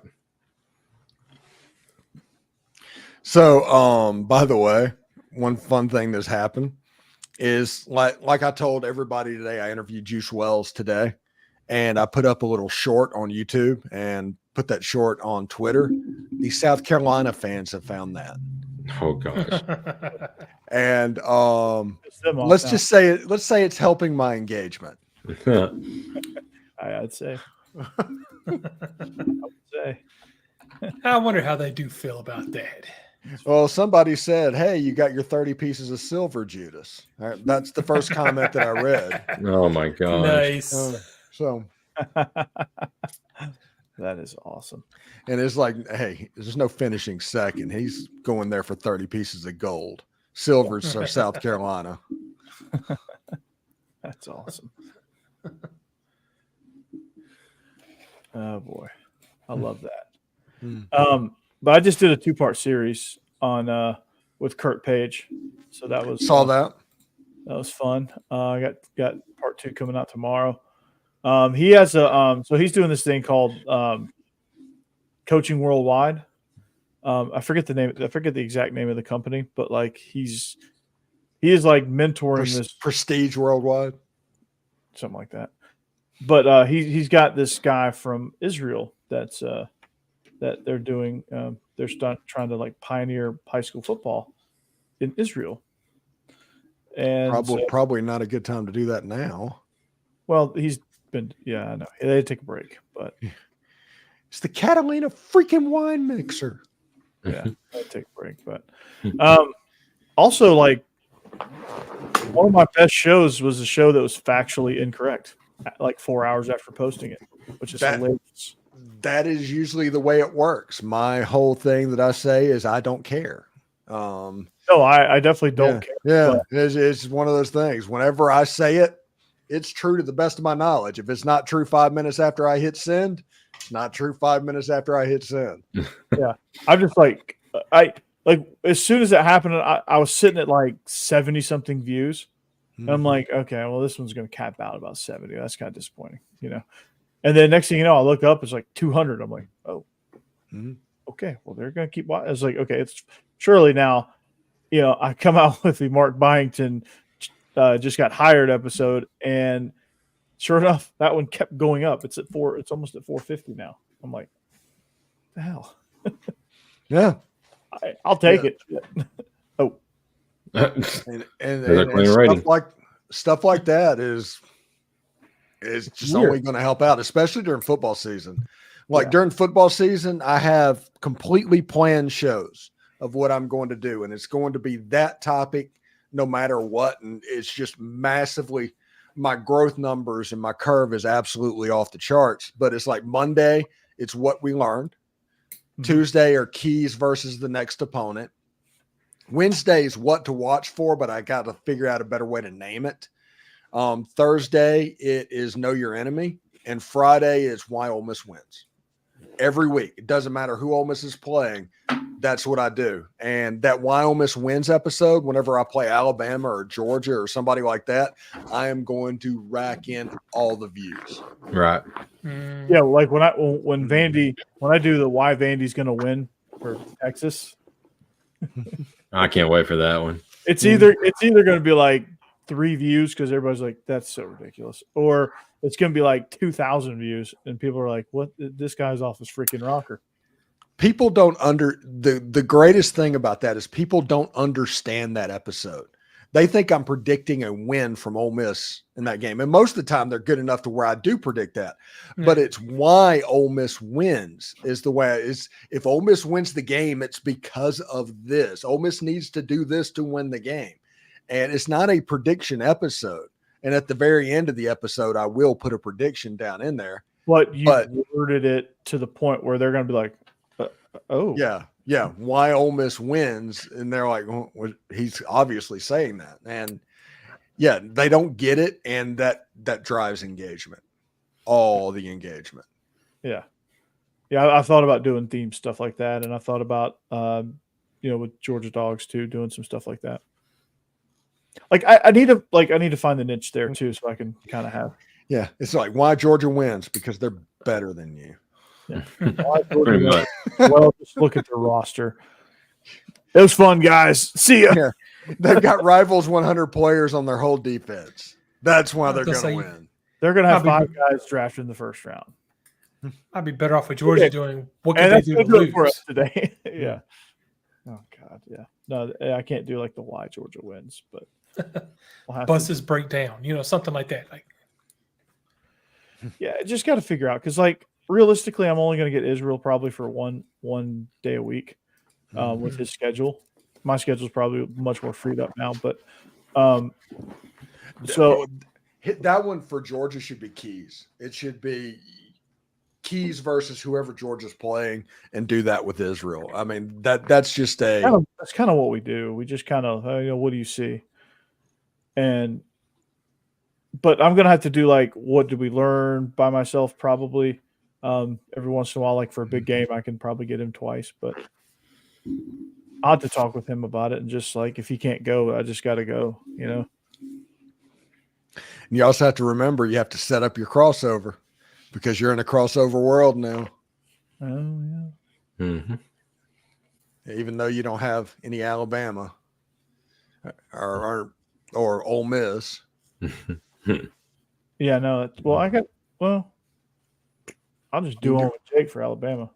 So, by the way, one fun thing that's happened is like I told everybody today, I interviewed Juice Wells today, and I put up a little short on YouTube and put that short on Twitter. The South Carolina fans have found that. Oh gosh. And let's say it's helping my engagement. I'd say. I wonder how they do feel about that. Well, somebody said, "Hey, you got your 30 pieces of silver, Judas." All right, that's the first comment that I read. Oh my gosh. Nice. So that is awesome. And it's like, hey, there's no finishing second. He's going there for 30 pieces of gold. Silvers are South Carolina. That's awesome. Oh boy. I love that. But I just did a 2-part series on with Kurt Page. So that was that was fun. I got part 2 coming out tomorrow. He has so he's doing this thing called Coaching Worldwide. I forget the exact name of the company, but like he is like mentoring this Prestige Worldwide, something like that. But he's got this guy from Israel that's that they're doing. They're trying to like pioneer high school football in Israel. And probably not a good time to do that now. Well, he's been, I know they had to take a break, but it's the Catalina freaking wine mixer. Yeah, they take a break. But also, like one of my best shows was a show that was factually incorrect, like 4 hours after posting it, which is hilarious. That is usually the way it works. My whole thing that I say is I don't care. No, I definitely don't care. Yeah, it's one of those things. Whenever I say it, it's true to the best of my knowledge. If it's not true 5 minutes after I hit send, it's not true 5 minutes after I hit send. Yeah, I'm just like as soon as it happened, I was sitting at like 70 something views. And I'm like, okay, well, this one's going to cap out about 70. That's kind of disappointing, And then next thing you know, I look up, it's like 200. I'm like, oh, okay. Well, they're going to keep watching. I was like, okay, it's surely now, I come out with the Mark Byington just got hired episode, and sure enough, that one kept going up. It's almost at 450 now. I'm like, what the hell? Yeah. I'll take it. Oh. and stuff like that is just only going to help out, especially during football season. During football season, I have completely planned shows of what I'm going to do, and it's going to be that topic no matter what. And it's just massively, my growth numbers and my curve is absolutely off the charts. But it's like Monday, it's what we learned. Tuesday are keys versus the next opponent. Wednesday is what to watch for, but I got to figure out a better way to name it. Thursday, it is know your enemy. And Friday is why Ole Miss wins. Every week. It doesn't matter who Ole Miss is playing. That's what I do. And that Why Ole Miss Wins episode, whenever I play Alabama or Georgia or somebody like that, I am going to rack in all the views. Right. Yeah, like when I do the why Vandy's going to win for Texas. I can't wait for that one. It's either going to be like 3 views because everybody's like, that's so ridiculous, or it's going to be like 2,000 views and people are like, what? This guy's off his freaking rocker. People don't the greatest thing about that is people don't understand that episode. They think I'm predicting a win from Ole Miss in that game. And most of the time they're good enough to where I do predict that. But it's why Ole Miss wins is the way it is. If Ole Miss wins the game, it's because of this. Ole Miss needs to do this to win the game. And it's not a prediction episode. And at the very end of the episode, I will put a prediction down in there. But you worded it to the point where they're going to be like, oh. Yeah. Why Ole Miss wins. And they're like, well, he's obviously saying that. And yeah, they don't get it. And that drives engagement, all the engagement. Yeah. Yeah. I thought about doing theme stuff like that. And I thought about, with Georgia Dawgs too, doing some stuff like that. Like I need to find the niche there too, so I can kind of have. Yeah. It's like why Georgia wins because they're better than you. Yeah. Pretty much. Well, just look at the roster. It was fun, guys. See ya. Yeah. They've got rivals 100 players on their whole defense. That's why they're going to win. They're going to have 5 guys drafted in the first round. I'd be better off with Georgia doing what can they do to lose for us today. Yeah. Oh God. Yeah. No, I can't do like the why Georgia wins, but we'll have buses break down. Something like that. Like, yeah, just got to figure out because like. Realistically, I'm only going to get Israel probably for one day a week with his schedule. My schedule is probably much more freed up now, but so hit that one for Georgia should be Keys. It should be Keys versus whoever Georgia's playing, and do that with Israel. I mean that's just that's kind of what we do. We just kind of what do you see, but I'm going to have to do like what did we learn by myself probably. Every once in a while, like for a big game, I can probably get him twice, but I'll have to talk with him about it. And just like, if he can't go, I just got to go, And you also have to remember, you have to set up your crossover because you're in a crossover world now. Oh yeah. Mm-hmm. Even though you don't have any Alabama or Ole Miss. Yeah, no. I'll just do one with Jake for Alabama.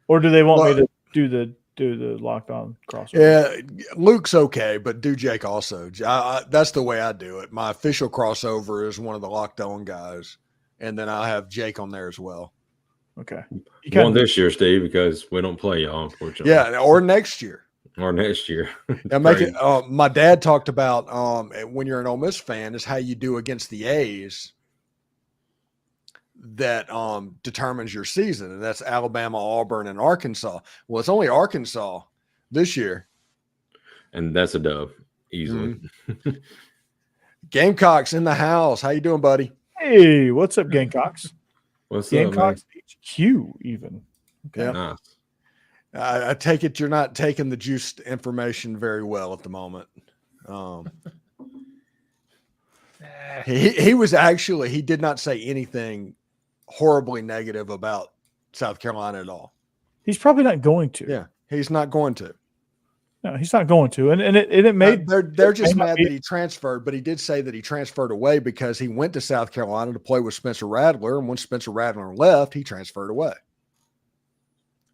Or do they want me to do the locked on crossover? Yeah, Luke's okay, but do Jake also. That's the way I do it. My official crossover is one of the locked on guys, and then I'll have Jake on there as well. Okay. One this year, Steve, because we don't play y'all, unfortunately. Yeah, or next year. My dad talked about when you're an Ole Miss fan is how you do against the A's. That determines your season, and that's Alabama, Auburn, and Arkansas. Well, it's only Arkansas this year, and that's a dub easily. Mm-hmm. Gamecocks in the house. How you doing, buddy? Hey, what's up, Gamecocks? What's Gamecocks up, HQ even. Okay. Yeah. Nice. I take it you're not taking the juiced information very well at the moment. He did not say anything horribly negative about South Carolina at all. He's probably not going to. Yeah, he's not going to. No, he's not going to. And it made they're just mad that he transferred, but he did say that he transferred away because he went to South Carolina to play with Spencer Rattler, and when Spencer Rattler left, he transferred away.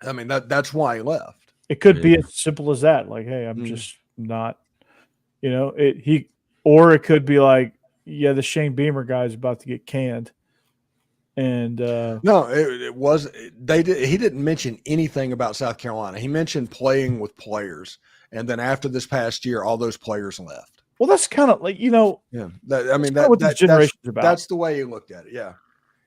I mean that's why he left. It could be as simple as that. Like, hey, I'm just not, or it could be like, yeah, the Shane Beamer guy is about to get canned. And no, it was he didn't mention anything about South Carolina. He mentioned playing with players, and then after this past year, all those players left. Well, that's kind of like yeah. What this generation's about. That's the way he looked at it. Yeah,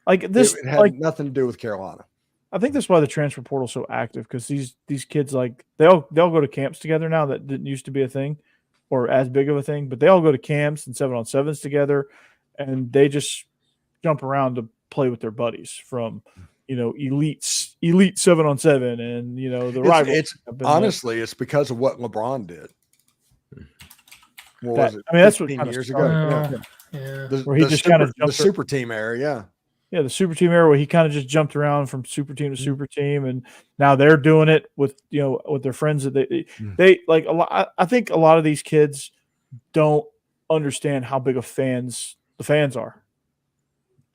like this it had nothing to do with Carolina. I think that's why the transfer portal is so active because these kids like they'll go to camps together now that didn't used to be a thing or as big of a thing, but they all go to camps and 7-on-7s together, and they just jump around to play with their buddies from, elites elite 7-on-7 and the rival. It's honestly, it's because of what LeBron did. What was it? I mean, that's what 15 kind of years started. ago. Yeah. Where he just kind of the super team era, yeah. Yeah, the super team era where he kind of just jumped around from super team to super team, and now they're doing it with with their friends that they like a lot. I think a lot of these kids don't understand how big of fans the fans are.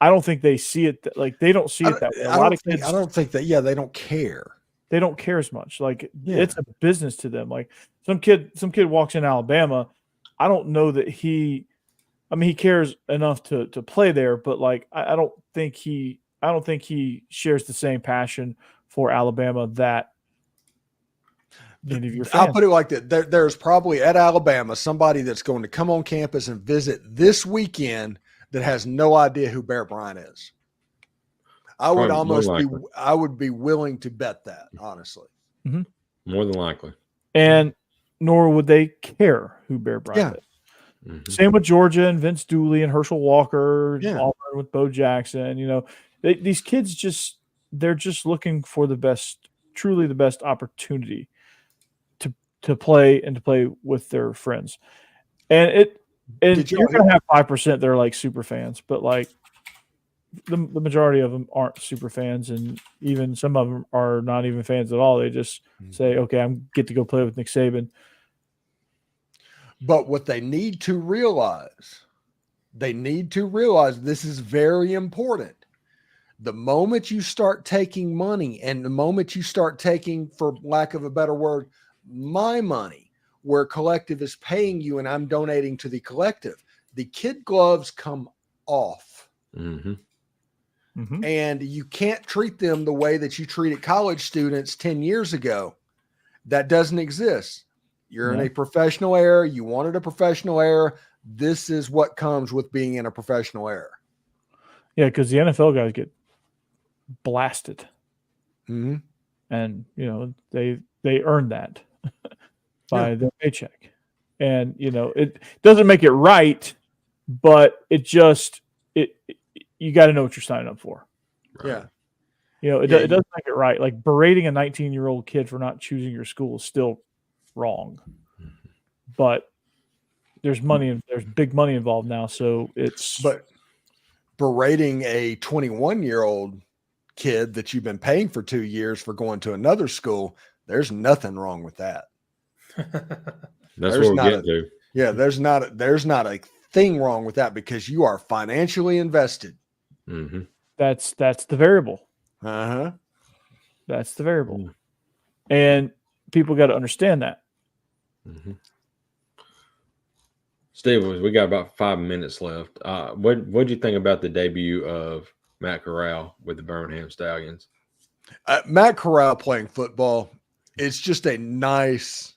I don't think they see it like they don't see it that way. A lot of kids, I don't think that. Yeah, they don't care. They don't care as much. Like it's a business to them. Like some kid walks in Alabama. I don't know that he cares enough to play there, but like I don't think he shares the same passion for Alabama that any of your fans. I'll put it like that. There's probably at Alabama somebody that's going to come on campus and visit this weekend that has no idea who Bear Bryant is. I would be willing to bet that, honestly. Mm-hmm. More than likely. And nor would they care who Bear Bryant is. Mm-hmm. Same with Georgia and Vince Dooley and Herschel Walker, Auburn with Bo Jackson. These kids they're just looking for truly the best opportunity to play and to play with their friends. And you're going to have 5% that are like super fans, but like the majority of them aren't super fans, and even some of them are not even fans at all. They just say, "Okay, I'm get to go play with Nick Saban." But what they need to realize this is very important. The moment you start taking money and the moment you start taking, for lack of a better word, my money, where collective is paying you and I'm donating to the collective, the kid gloves come off. Mm-hmm. Mm-hmm. And you can't treat them the way that you treated college students 10 years ago. That doesn't exist. You're in a professional era. You wanted a professional era. This is what comes with being in a professional era. Yeah, because the NFL guys get blasted. Mm-hmm. And, they earn that by their paycheck. And, it doesn't make it right, but you got to know what you're signing up for. Yeah. It doesn't make it right. Like berating a 19-year-old kid for not choosing your school is still wrong. But there's big money involved now. So but berating a 21-year-old kid that you've been paying for 2 years for going to another school, there's nothing wrong with that. That's what we're getting to. Yeah, there's not a thing wrong with that because you are financially invested. Mm-hmm. That's the variable. Uh-huh. That's the variable. And people got to understand that. Mm-hmm. Steve, we got about 5 minutes left. What'd you think about the debut of Matt Corral with the Birmingham Stallions? Matt Corral playing football, it's just a nice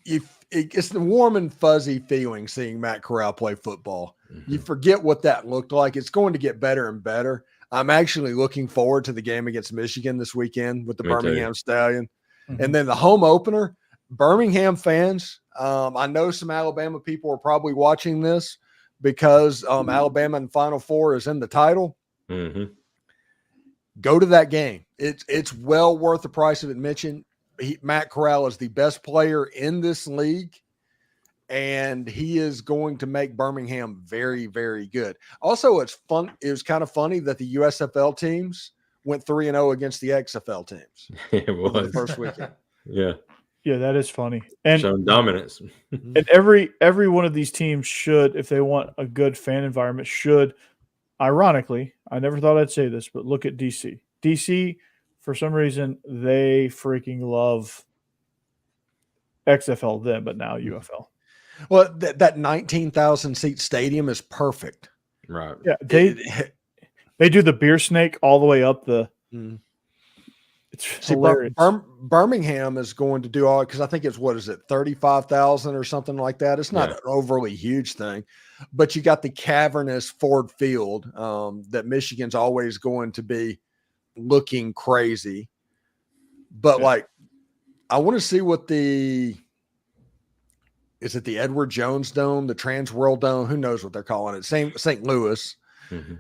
it's the warm and fuzzy feeling seeing Matt Corral play football. Mm-hmm. You forget what that looked like. It's going to get better and better. I'm actually looking forward to the game against Michigan this weekend with the Birmingham Stallion. Mm-hmm. And then the home opener, Birmingham fans. I know some Alabama people are probably watching this because Alabama in Final Four is in the title. Mm-hmm. Go to that game. It's well worth the price of admission. Matt Corral is the best player in this league, and he is going to make Birmingham very, very good. Also, it's fun. It was kind of funny that the USFL teams went 3-0 against the XFL teams. It was the first weekend. Yeah, that is funny. And showing dominance. And every one of these teams should, if they want a good fan environment, should. Ironically, I never thought I'd say this, but look at DC. DC, for some reason, they freaking love XFL then, but now UFL. Well, that 19,000 seat stadium is perfect. Right. Yeah, they do the beer snake all the way up the. It's hilarious. Birmingham is going to do all because I think it's 35,000 or something like that. It's not an overly huge thing, but you got the cavernous Ford Field that Michigan's always going to be looking crazy. But I want to see what is it the Edward Jones Dome, the Trans World Dome? Who knows what they're calling it? St. Louis.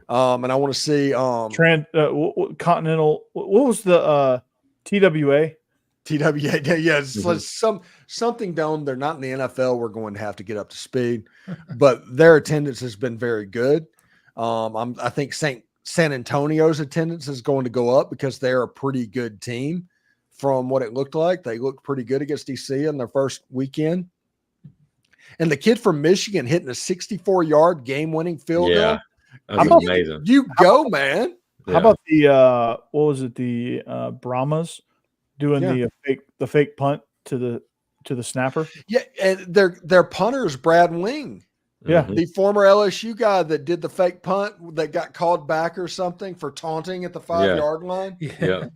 And I want to see Continental. What was the TWA? TWA. Yeah, it's something down. They're not in the NFL. We're going to have to get up to speed, but their attendance has been very good. I think San Antonio's attendance is going to go up because they're a pretty good team. From what it looked like, they looked pretty good against DC in their first weekend. And the kid from Michigan hitting a 64-yard game-winning field goal. That's amazing. You go, man. How about the what was it? The Brahmas doing the fake punt to the snapper? Yeah, and their punter is Brad Wing. Yeah, the former LSU guy that did the fake punt that got called back or something for taunting at the 5-yard line. Yeah.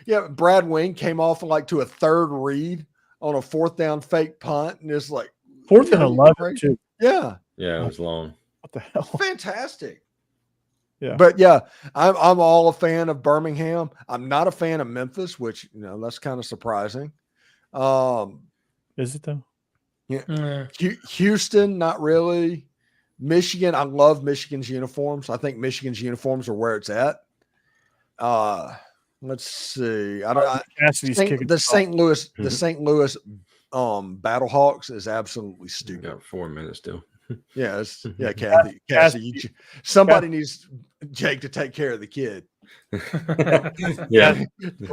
Yeah, Brad Wing came off to a third read on a 4th down fake punt, and it's like 4th and 11 too. Yeah, it was long. What the hell? Fantastic. Yeah, but I'm all a fan of Birmingham. I'm not a fan of Memphis, which that's kind of surprising. Is it though? Yeah, Houston, not really. Michigan, I love Michigan's uniforms. I think Michigan's uniforms are where it's at. Let's see. The St. Louis Battlehawks is absolutely stupid. Got 4 minutes still. Cassie, somebody needs Jake to take care of the kid.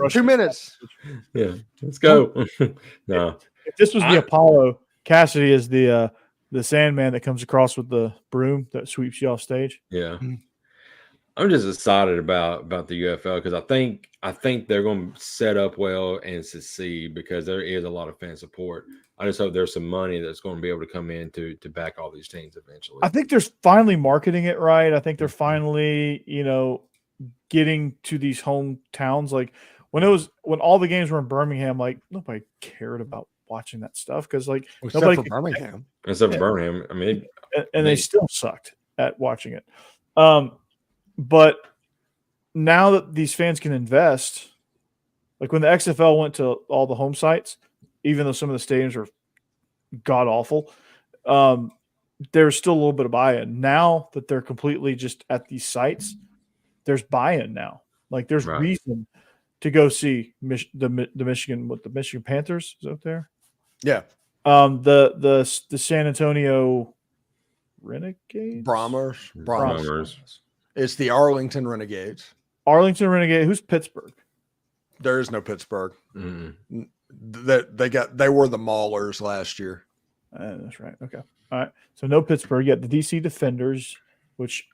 2 minutes. Yeah, let's go. No, if this was the Apollo, Cassidy is the Sandman that comes across with the broom that sweeps you off stage. Yeah. I'm just excited about the UFL because I think they're going to set up well and succeed because there is a lot of fan support. I just hope there's some money that's going to be able to come in to back all these teams eventually. I think they're finally marketing it right. I think they're finally, getting to these hometowns. Like when all the games were in Birmingham, nobody cared about watching that stuff because nobody for Birmingham. Except for Birmingham, I mean, and they still sucked at watching it. But now that these fans can invest, like when the XFL went to all the home sites, even though some of the stadiums are god awful, there's still a little bit of buy-in. Now that they're completely just at these sites, there's buy-in now. Like there's reason to go see the Michigan Panthers is out there. Yeah. The San Antonio Renegades. Brahmers. It's the Arlington Renegades. Arlington Renegade. Who's Pittsburgh? There is no Pittsburgh. Mm-hmm. They were the Maulers last year. That's right. Okay. All right. So no Pittsburgh yet. The DC Defenders,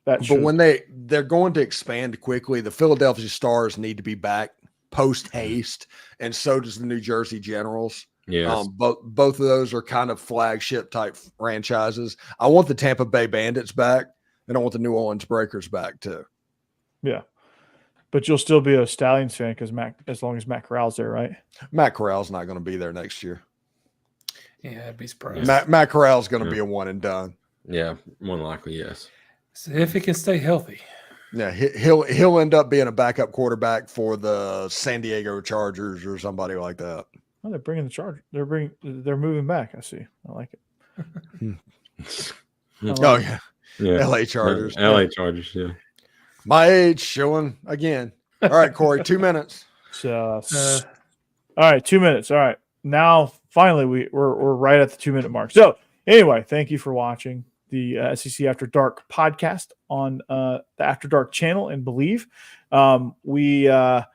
but when they're going to expand quickly, the Philadelphia Stars need to be back post haste, and so does the New Jersey Generals. Yes. Both of those are kind of flagship type franchises. I want the Tampa Bay Bandits back, and I want the New Orleans Breakers back too. Yeah. But you'll still be a Stallions fan as long as Matt Corral's there, right? Matt Corral's not going to be there next year. Yeah, I'd be surprised. Matt Corral's going to be a one and done. Yeah, more than likely, yes. So if he can stay healthy. Yeah, he'll end up being a backup quarterback for the San Diego Chargers or somebody like that. Oh, they're bringing the Chargers. They're moving back. I see. I like it. Yeah. LA Chargers. LA Chargers, yeah. My age showing again. All right, Corey, 2 minutes. All right, 2 minutes. All right. Now, finally, we're right at the 2 minute mark. So, anyway, thank you for watching the SEC After Dark podcast on the After Dark channel and Bleav. We had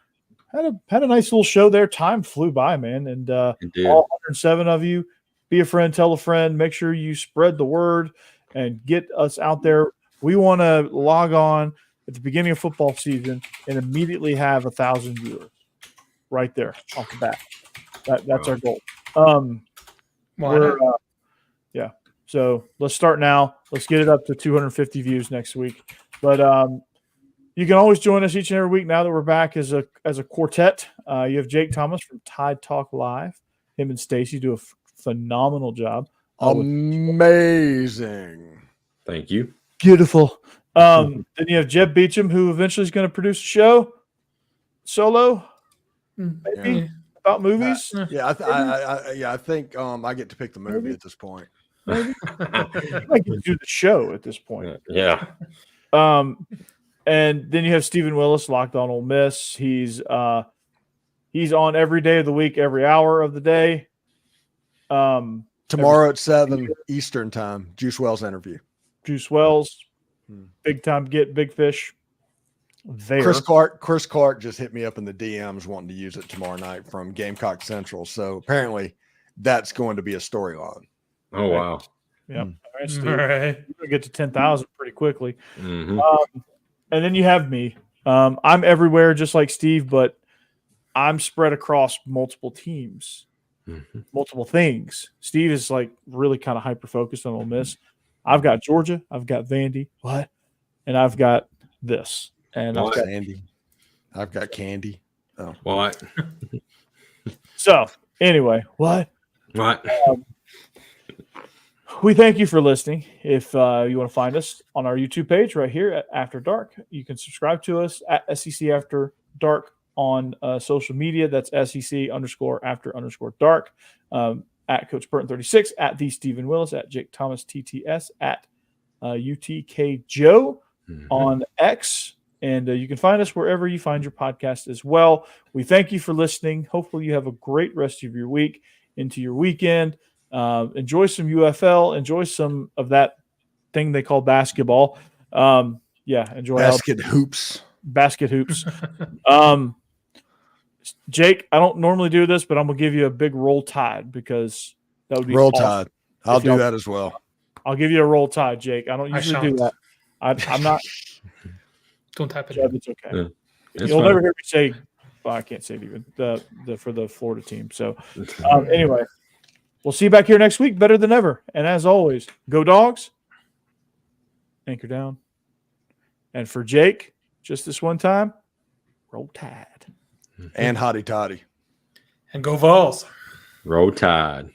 a nice little show there. Time flew by, man. And all 107 of you, be a friend, tell a friend. Make sure you spread the word and get us out there. We want to log on at the beginning of football season and immediately have 1,000 viewers right there off the bat. That's our goal. Yeah. So let's start now. Let's get it up to 250 views next week. But you can always join us each and every week now that we're back as a quartet. You have Jake Thomas from Tide Talk Live. Him and Stacey do a phenomenal job. Amazing. Thank you. Beautiful. Then you have Jeb Beecham, who eventually is going to produce a show solo, maybe about movies. I think I get to pick the movie at this point. Maybe you might get to do the show at this point. Yeah. And then you have Stephen Willis, Locked On Ole Miss. He's on every day of the week, every hour of the day. Tomorrow at 7 Eastern time, Juice Wells interview. Juice Wells, big time get big fish. There. Chris Clark just hit me up in the DMs wanting to use it tomorrow night from Gamecock Central. So apparently that's going to be a storyline. Oh, wow. Yep. All right, Steve. All right. You're going to get to 10,000 pretty quickly. Mm-hmm. And then you have me. I'm everywhere just like Steve, but I'm spread across multiple teams, multiple things. Steve is like really kind of hyper-focused on Ole Miss. I've got Georgia. I've got Vandy. What? And I've got this. And I've got Andy. I've got Candy. Oh. What? So anyway, what? What? We thank you for listening. If you want to find us on our YouTube page right here at After Dark, you can subscribe to us at SEC After Dark on social media. That's SEC_After_Dark. At Coach Burton 36, at the Stephen Willis, at Jake Thomas TTS, at UTK Joe on X. And you can find us wherever you find your podcast as well. We thank you for listening. Hopefully you have a great rest of your week into your weekend. Enjoy some UFL. Enjoy some of that thing they call basketball. Enjoy basket hoops. Jake, I don't normally do this, but I'm going to give you a big roll tide because that would be roll awesome. tide. I'll do that as well. I'll give you a roll tide, Jake. I don't usually do that. I'm not. Don't type it. It's okay. Yeah, You'll never hear me say, well, I can't say it even, for the Florida team. So anyway, we'll see you back here next week better than ever. And as always, go Dogs. Anchor down. And for Jake, just this one time, roll tide. And hotty toddy. And go Vols. Roll Tide.